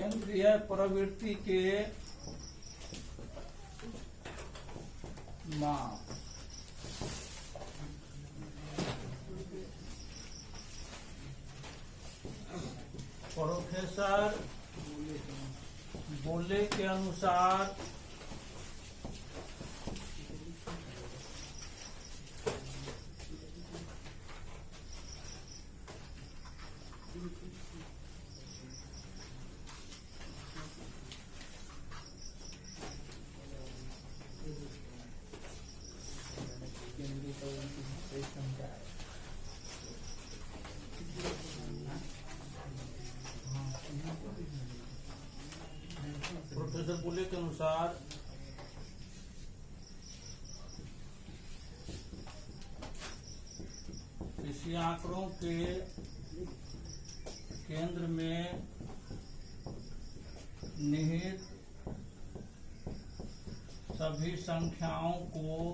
केंद्रीय प्रवृत्ति के माप। प्रोफेसर बोले के अनुसार प्रोफेसर बोले के अनुसार इसी आंकड़ों के केंद्र में निहित सभी संख्याओं को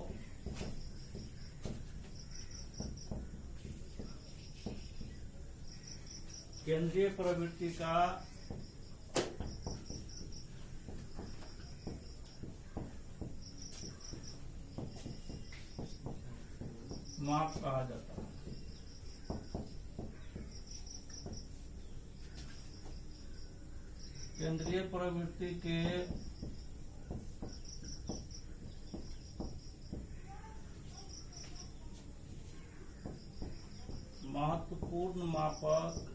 केंद्रीय प्रवृत्ति का माप कहा जाता है। केंद्रीय प्रवृत्ति के महत्वपूर्ण मापक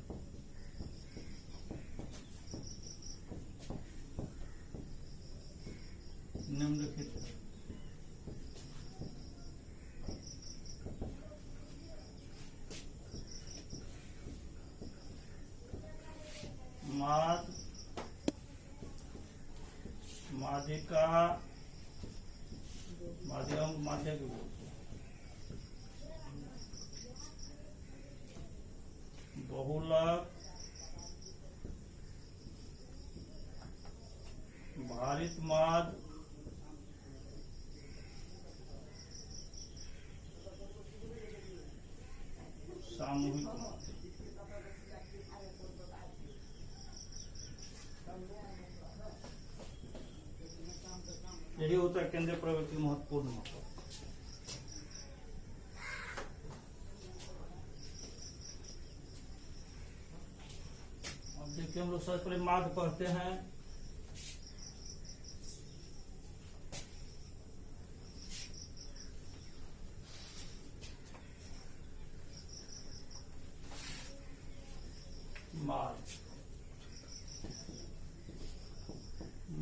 निम्नलिखित है। माद, माध्यिका, माध्यम, माध्यक, बहुलक, भारित माद, सामूहिक माद। यही होता है केंद्रीय प्रवृत्ति महत्वपूर्ण मापक। अब देखिए हम लोग सबसे पहले माद पढ़ते हैं। माद,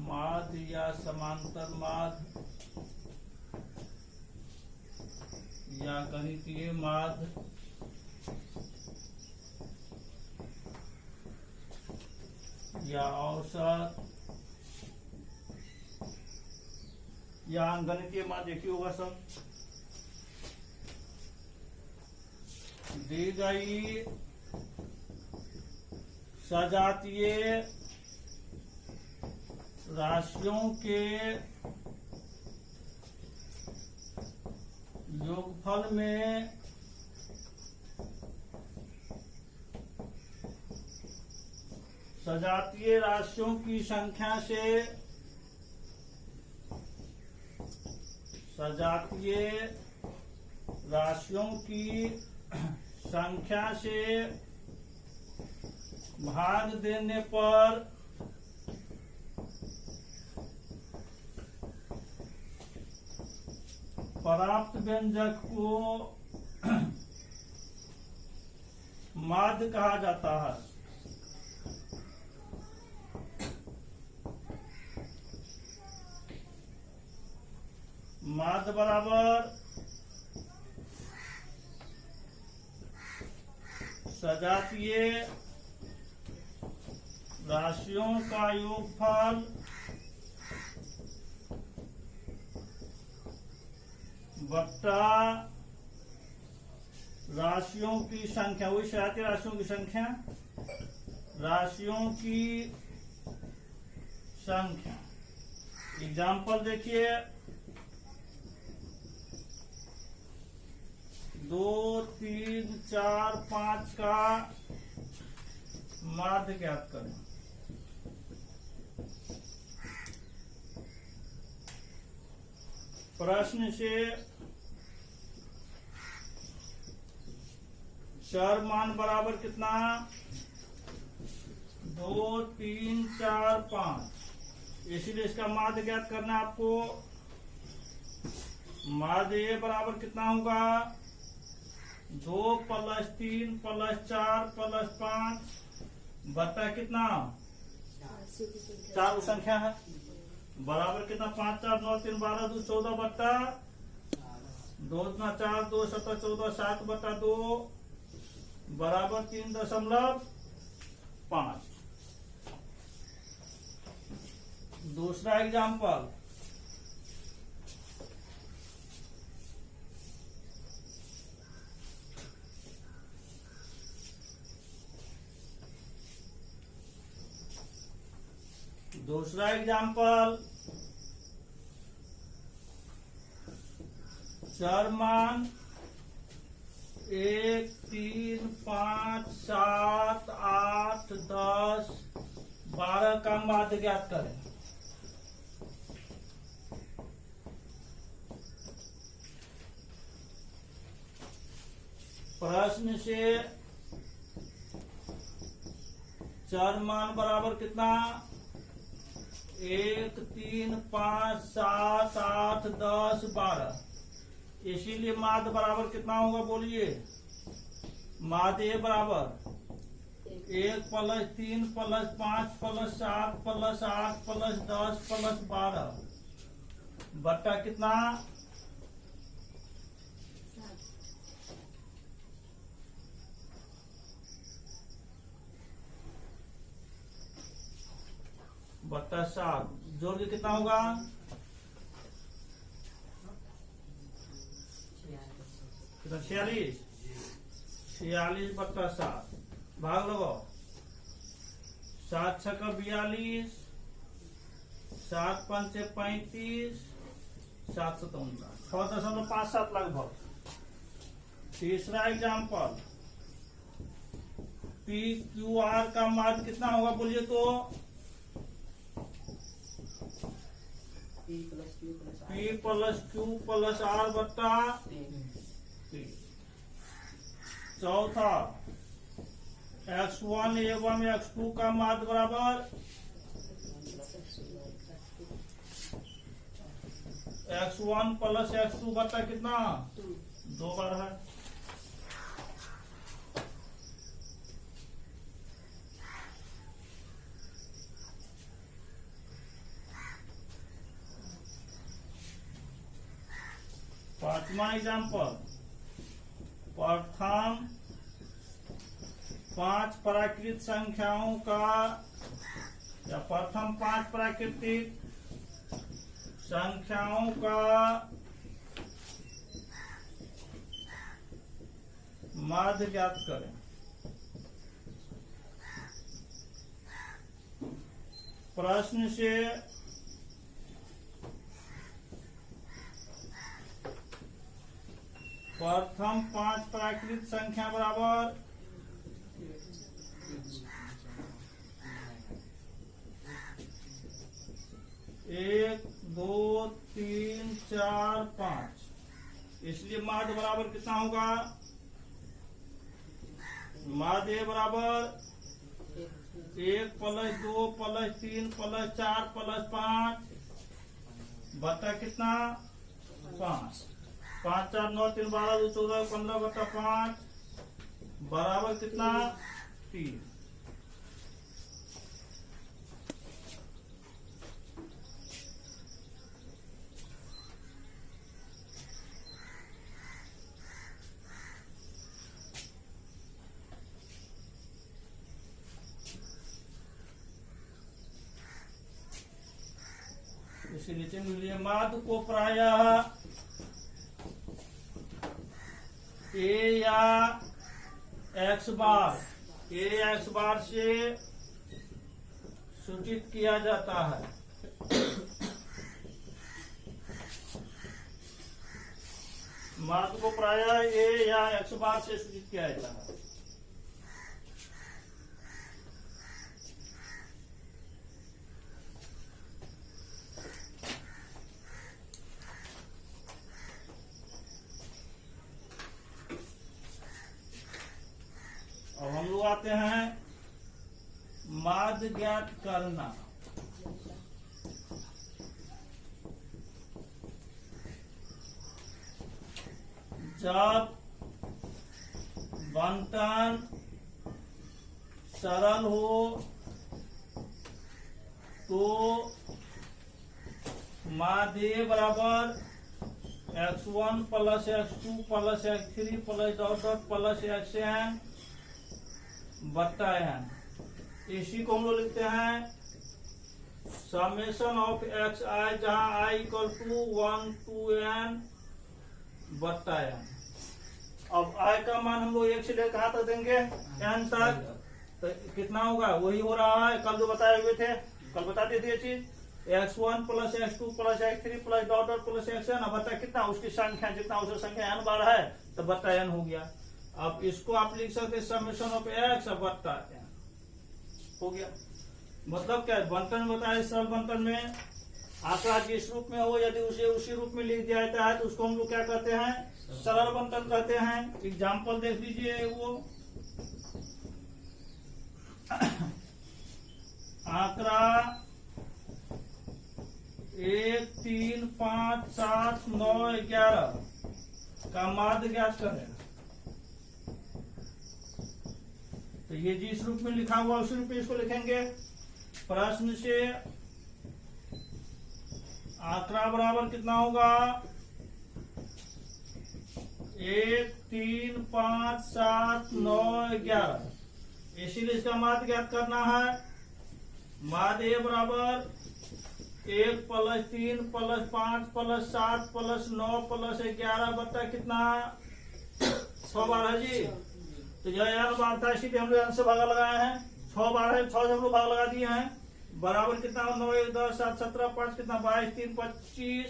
माद या समांतर माद या गणितीय माद या औसत या गणितीय माद एक ही होगा सब। दी गई सजातीय राशियों के योगफल में सजातीय राशियों की संख्या से सजातीय राशियों की संख्या से भाग देने पर प्राप्त व्यंजक को माध्य कहा जाता है। माध्य बराबर सजातीय राशियों का योगफल बट्टा राशियों की संख्या, वही सजातीय राशियों की संख्या, राशियों की संख्या। एग्जाम्पल देखिए, 2, 3, 4, 5 का माध्य ज्ञात करें। प्रश्न से चर मान बराबर कितना? 2, 3, 4, 5। इसीलिए इसका माध्य ज्ञात करना है आपको। माध्य ये बराबर कितना होगा? 2 + 3 + 4 + 5 बटा कितना? 4 संख्या है बराबर कितना? 5, 4, 9, 3, 12, 2, 14 बटा 2, 4, 2, 7, 14, 7 बटा 2 बराबर 3.5। दूसरा एग्जाम्पल, चर मान 1, 3, 5, 7, 8, 10, 12 का माध्य ज्ञात करें। प्रश्न से चर मान बराबर कितना? 1, 3, 5, 7, 8, 10, 12। इसीलिए माध्य बराबर कितना होगा बोलिए? माध्य बराबर 1 + 3 + 5 + 7 + 8 + 10 + 12 बटा कितना? 7 जोड़ के कितना होगा? 46। 46 बटा 7 भाग लगाओ। 7 × 42, 7 × 5 = 35, 7 × 7 = 6.57 लगभग। तीसरा एग्जाम्पल, PQR का माध्य कितना होगा बोलिए तो? P + Q + R बटा 3। चौथा, X1 एवं X2 का माध्य बराबर X1 + X2 बटा कितना? 2 बार है। पांचवा एग्जाम्पल, प्रथम 5 प्राकृत संख्याओं का या प्रथम 5 प्राकृतिक संख्याओं का माध्य ज्ञात करें। प्रश्न से प्रथम 5 प्राकृत संख्या बराबर 1, 2, 3, 4, 5। इसलिए माध्य बराबर कितना होगा? माध्य बराबर 1 + 2 + 3 + 4 + 5 बटा कितना? 5। 5, 4, 9, 3, 12, 2, 14, 15 बटा 5 बराबर कितना? 3। इसे नीचे मिलिए। माध्य को प्रायः A या X बार से सूचित किया जाता है। माध्य को प्रायः A या X बार से सूचित किया जाता है। आते हैं माध्य ज्ञात करना। जब बंटन सरल हो तो माध्य बराबर x1 plus x2 plus x3 plus dot dot plus xn बट्टा n। इसी को हम लोग लिखते हैं समेशन ऑफ एक्स आई, जहां i equal to 1 to n बट्टा n। अब i का मान हम लोग 1 से लेकर कहां तक देंगे, n तक। तो कितना होगा, वही हो रहा है कल जो बताए हुए थे, कल बता दिए थे ये चीज। x1 plus x2 plus x3 plus dot dot plus xn। अब बता कितना, उसकी संख्या जितना उसकी संख्या n बार है तो बट्टा n हो गया। अब इसको आप लिख सकते हैं समेशन ऑफ x बट्टा n हो गया। मतलब क्या है, बंटन बताया सरल बंटन में आंकड़ा जिस रूप में हो यदि उसे उसी रूप में लिख दिया जाता है तो उसको हम लोग क्या कहते हैं, सरल बंटन कहते हैं। एग्जाम्पल देख लीजिए, वो आंकड़ा 1 3 5 7 9 11 का माध्य ज्ञात करें। तो ये जिस रूप में लिखा हुआ उसी रूप में इसको लिखेंगे। प्रश्न से आंकड़ा बराबर कितना होगा, 1 3 5 7 9 11। इसीलिए इसका माध्य ज्ञात करना है। माध्य बराबर 1 plus 3 plus 5 plus 7 plus 9 plus 11 बट्टा कितना, 6 बार है जी। तो यह n बार था, इसीलिए हम लोग n से भागा लगाए हैं। 6 बार है, 6 से हम लोग भाग लगा दिए हैं। बराबर कितना, 9 1 10 7 17 5 कितना, 22 3 25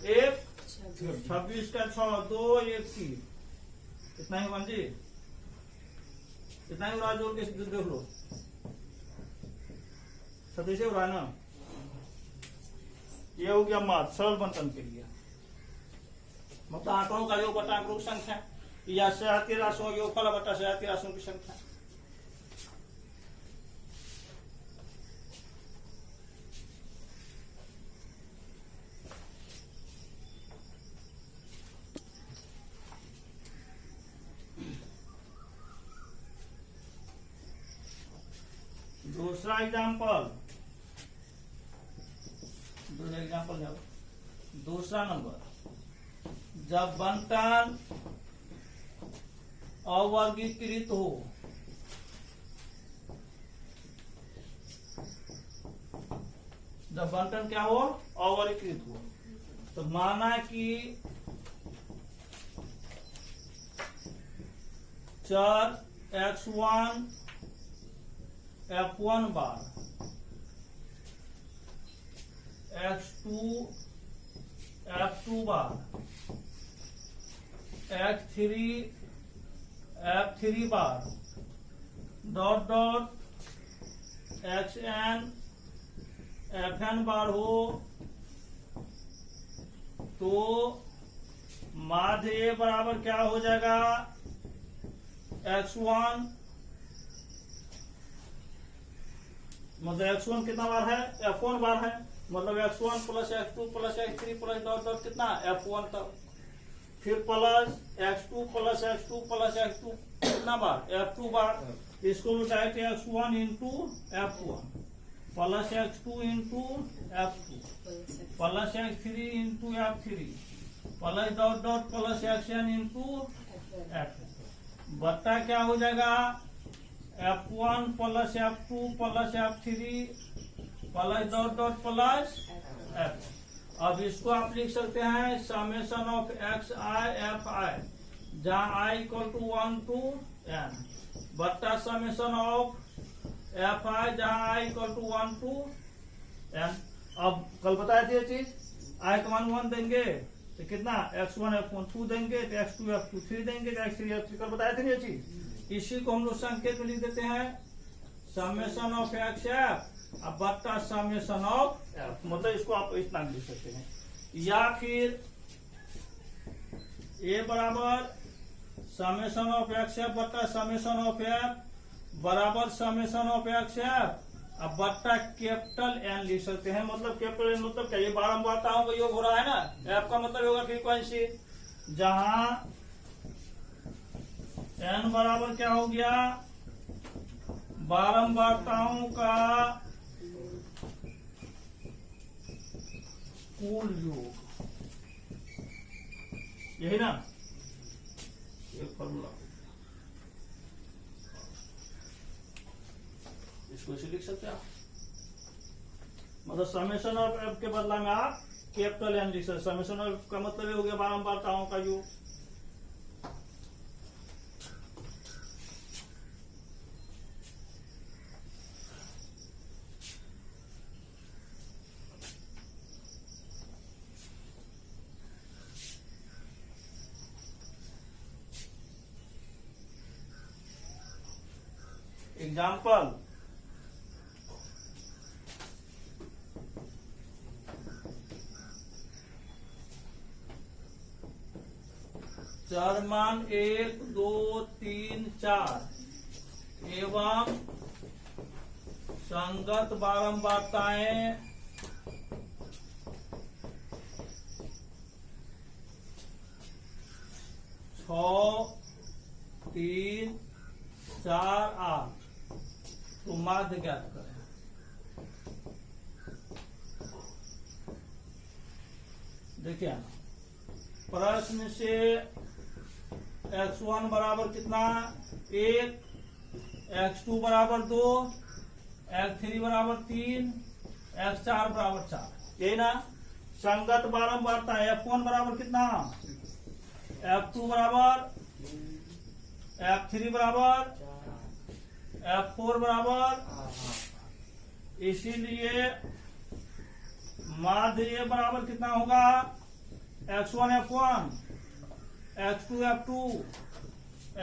1 26 का 6 2 1 3 कितना ही वन जी, कितना ही हो रहा, जोड़ के देख लो, 27 हो रहा है ना। ये हो गया माध्य सरल बंटन के लिए। मतलब आंकड़ों का योग बटा आंकड़ों की संख्या, या सजातीय राशियों का योगफल बटा सजातीय राशियों की संख्या। दूसरा एग्जाम्पल जाओ, दूसरा नंबर, जब बंटन अवर्गीकृत हो, जब बंटन क्या हो, अवर्गीकृत हो, तो माना कि चर x1 f1 बार, x2 f2 बार, x3 f3 बार, डॉट डॉट xn fn बार हो, तो माध्य बराबर क्या हो जाएगा, x1 मतलब x1 कितना बार है, f1 बार है, मतलब x1 plus x2 plus x3 plus dot dot कितना, f1 तक। फिर plus x2 plus x2 plus x2 कितना बार, f2 बार। इसको direct x1 into f1 plus x2 into f2 plus x3 into f3 plus dot dot plus xn into f। बट्टा क्या हो जाएगा, f1 plus f2 plus f3 plus dot dot plus f। अब इसको आप लिख सकते हैं summation of x i f i, जहां i equal to 1 to n बट्टा समेशन ऑफ एफ आई, जहां i equal to 1 to n। अब कल बताए थे ये चीज, i का मान 1 देंगे तो कितना, x1 f1 2 देंगे तो x2 f2 3 देंगे तो x3 f3, कल बताए थे ये चीज। इसी को हम लोग संकेत में लिख देते हैं समेशन ऑफ एक्स एफ अब बट्टा समेशन ऑफ एफ, मतलब इसको आप इतना लिख सकते हैं। या फिर ए बराबर समेशन ऑफ एक्स एफ बट्टा समेशन ऑफ एफ बराबर समेशन ऑफ एक्स एफ। अब बट्टा कैपिटल एन लिख सकते हैं। मतलब कैपिटल एन मतलब क्या, ये बारंबारताओं का योग हो रहा है ना। एफ का मतलब होगा फ्रीक्वेंसी, जहां एन बराबर क्या हो गया, बारंबारताओं का कुल योग। यही ना एक फॉर्मूला, इसको इसे लिख सकते हैं आप। मतलब समेशन ऑफ एफ के बदला में आप कैपिटल एन लिख सकते। समेशन ऑफ एफ का मतलब ये हो गया बारंबारताओं का योग। एग्जाम्पल, चरमान 1, 2, 3, 4 एवं संगत बारंबारताएं 6, 3, 4, 8 तो माध्य ज्ञात करें। देखिए प्रश्न से x1 बराबर कितना 1, x2 बराबर 2, x3 बराबर 3, x4 बराबर 4, यही ना। संगत बारंबारता f1 बराबर कितना, f2 बराबर, f3 बराबर, f4 बराबर। इसीलिए माध्य ये बराबर कितना होगा, x1 f1, x2 f2,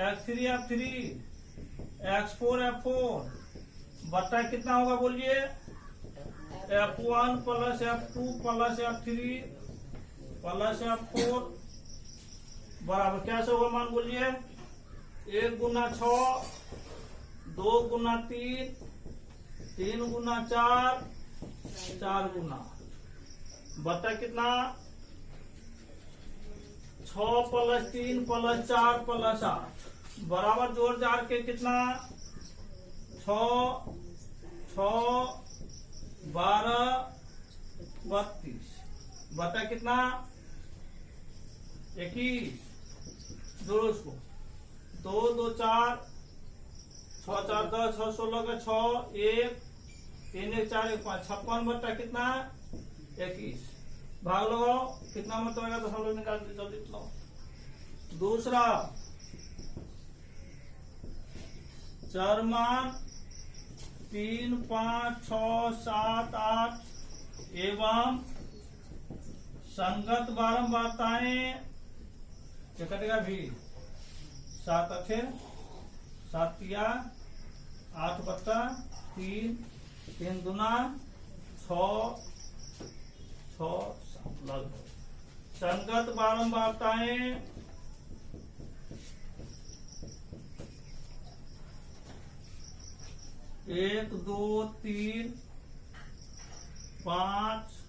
x3 f3, x4 f4 बट्टा कितना होगा बोलिए, f1 plus f2 plus f3 plus f4 बराबर क्या से होगा मान बोलिए, 1 गुना 6, 2 गुना 3, 3 गुना 4, 4 गुना बट्टा कितना 6 प्लस 3 प्लस 4 प्लस 8 बराबर जोड़ जार के कितना 6, 6, 12, 32 बटा कितना 21। जोड़ो उसको 2, 2, 4, 6, 4, 10, 6, 16 का 6, 1, 3, 1, 4, 1, 5 56 बट्टा कितना 21। भाग लगाओ कितना मतलब आएगा, दशमलव निकाल के जल्दी लगाओ। दूसरा चरमान 3, 5, 6, 7, 8 एवं संगत बारंबारताएं क्या कटेगा भी 7 अक्षर 7 तिया 8 बट्टा 3, 3 दुना 6, 6 लगभग। संगत बारंबारताएं 1, 2, 3, 5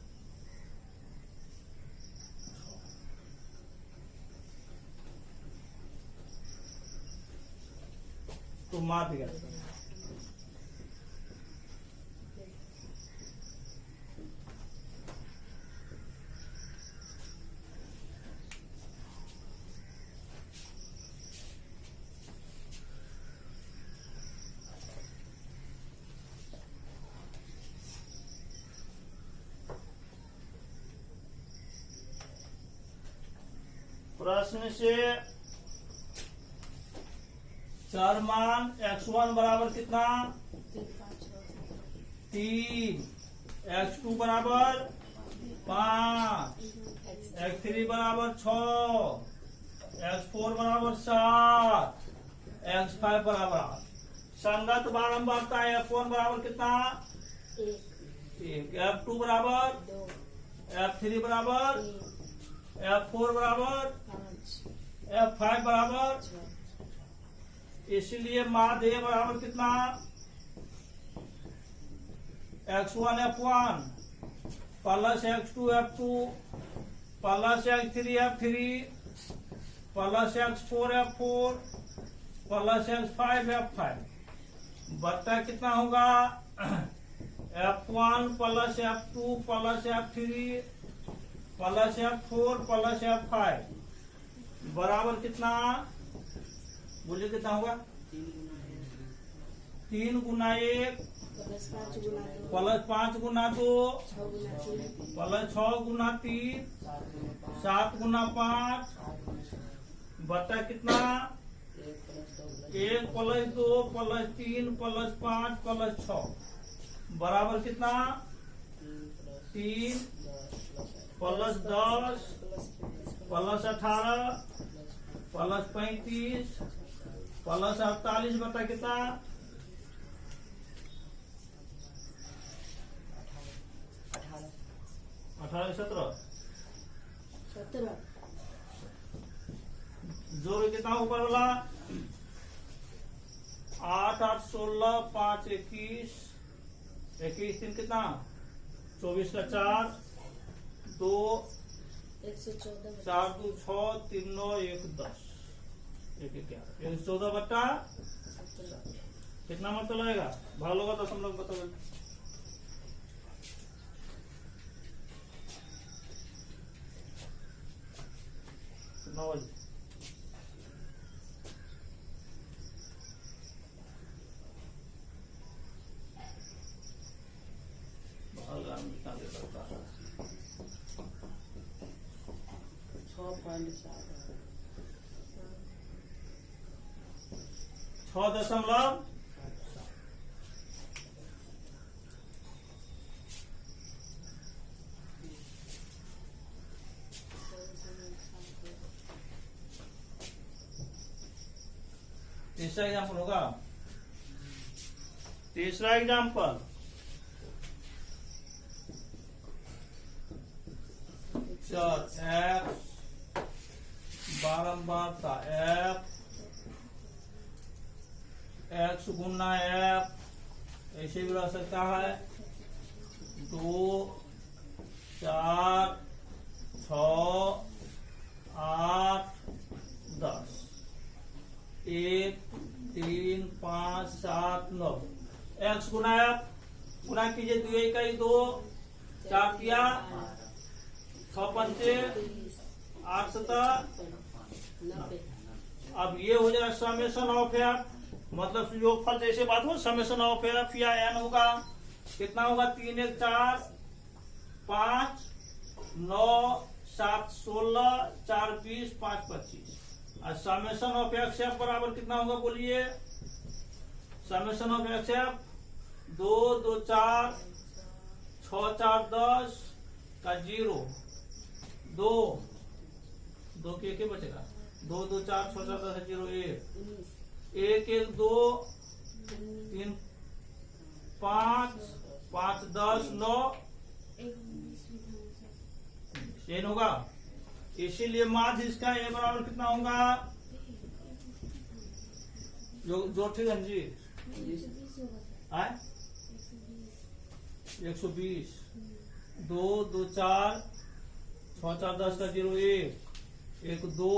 तो माध्य ज्ञात करें। प्रश्न से चरमान x1 बराबर कितना 3, x2 बराबर 5, x3 बराबर 6, x4 बराबर 7, x5 बराबर 8। संगत बारंबारता f1 बराबर कितना 1, f2 बराबर 2, f3 बराबर 3, f4 बराबर 5, f5 बराबर इसलिए माध्य ए बराबर कितना, x1 f1 plus x2 f2 plus x3 f3 plus x4 f4 plus x5 f5 बट्टा कितना होगा, f1 plus f2 plus f3 plus f4 plus f5 बराबर कितना, बोलिए कितना होगा, 3 गुना 1 प्लस 5 गुना 2 प्लस 6 गुना 3 7 गुना 5 बटा कितना, 1 प्लस 2 प्लस 3 प्लस 5 प्लस 6 बराबर कितना, 3 प्लस 10 प्लस 18 प्लस 35 प्लस 48 बटा कितना, 18 17 जोड़ कितना ऊपर वाला, 8 8 16 5 21 21 3 कितना, 24 का 4 2 4 2 6 3 9 1 10 1 11 114 बट्टा कितना मतलब लगेगा, भाग लोगा तो हम लोग बताओ, 9 6.7 तीसरा एग्जाम्पल होगा, तीसरा एग्जाम्पल एक्स बारंबारता एफ एक्स गुना एफ ऐसे भी रह सकता है, 2 4 6 8 10 1 3 5 7 9 एक्स गुना एफ गुना कीजिए, 2 इकाई 2 4 किया 6 पंचे 8 7 अब ये हो जाएगा समेशन ऑफ एफ, मतलब योगफल जैसे बात हो समेशन ऑफ एफ या एन होगा, कितना होगा, 3 1 4 5 9 7 16 4 20 5 25 और समेशन ऑफ एक्स एफ बराबर कितना होगा, बोलिए, समेशन ऑफ एक्स एफ 2 2 4 6 4 10 का 0 2 2 के बचेगा, 2 2 4 6 4 10 0 1 1 2 3 5 5 10 9 चेन होगा, इसीलिए माध्य इसका ए बराबर कितना होगा, जो ठीक है जी, 120 2 2 4 6 4 10 का 0 1 1 2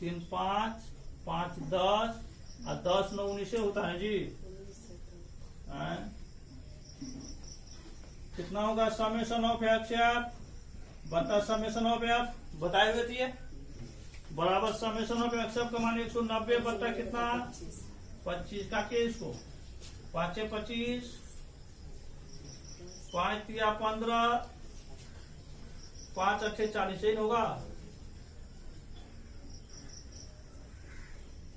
3 5 5 10 और 10 9 19 होता है जी, कितना होगा, समेशन ऑफ एक्स एफ बता समेशन ऑफ एफ बताए हुए थे बराबर समेशन ऑफ एक्स एफ का मान 190 बटा कितना 25 का के इसको 5 25 5 3 15 5 8 40 ही होगा,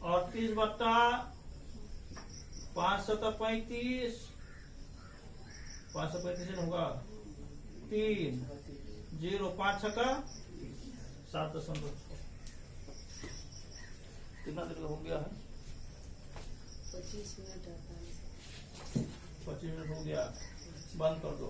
और 30 बट्टा 5 7 35 535 होगा, 3 0 5 6 7.6 कितना देर का हो गया है, 25 मिनट हो गया, बंद कर दो।